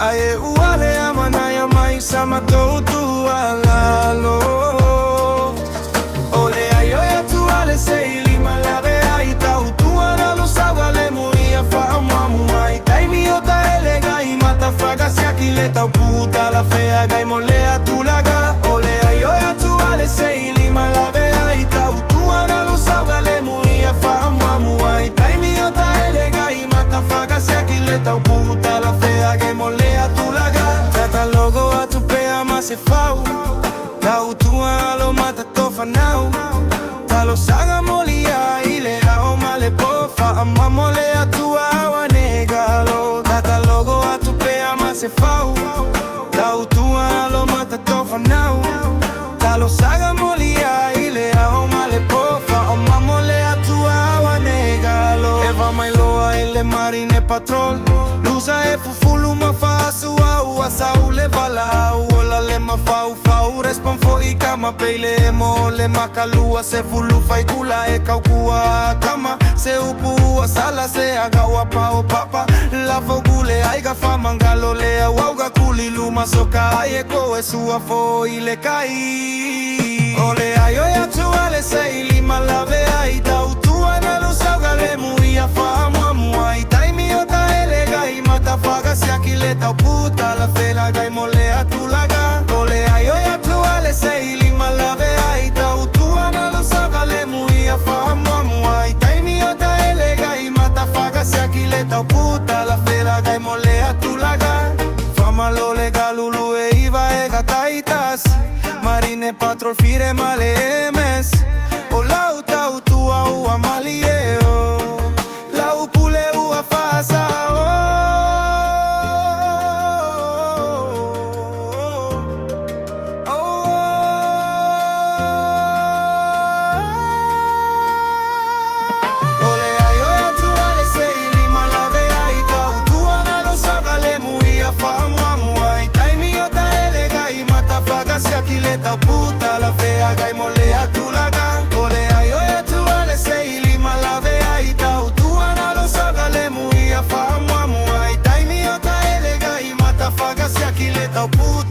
Aye uwale amana ya maisha matoutu alalo. Ole ayo ya tuale seili malare aita utuana lo sabale muia fahamu aita imiota elega imata fraga si akileta puta la fea gai molea tulaga. Ole ayo ya tuale seili malare aita utuana lo sabale muia fahamu aita imiota elega imata fraga si akileta puta la fea gai molea tulaga. Logo a tu pea mas se fau la utua lo mata tofa now ta lo saga molia ile a male pofa amamole a tua wa negalo. Tata logo a tu pea mas se fau la utua lo mata tofa now ta lo saga molia ile a male pofa amamole a tua wa negalo. Eva mai loa ele marine patrol lusa e fufulu ma fasu au asau le vala ola le ma fau respon fo I kama peile mo le makalua se fulu fai kula e kaukua kama se upu sala se agawa pao papa la fogule aiga famangalo le auga kuli luma soka ai ko e sua fo ile kai. Ole ayo ya tuale se ilima lave ai tau tua na lo sagale muia fahamu ai taimi ota elega I mata faga si akileta puta la fela gai molea tulaga. Ole ayo ya tuale se ilima lave ai tau tua na lo sagale muia fahamu ai taimi ota elega I mata faga si akileta puta la fela gai molea tulaga. Fama lo legal ulu e iva e gataitas marine patrol fire male emes o lau tau tua ua malieo lau pule ua fasa ole ayo ya tuale se ilima lave ai tau tua na lo sagale muia fahamu ai taimi ota elega I mata faga si akileta puta la fea gai molea tulaga. Ole ayo ya tuale se ilima lave ai tau tua na lo sagale muia fahamu ai taimi ota elega I mata faga si akileta puta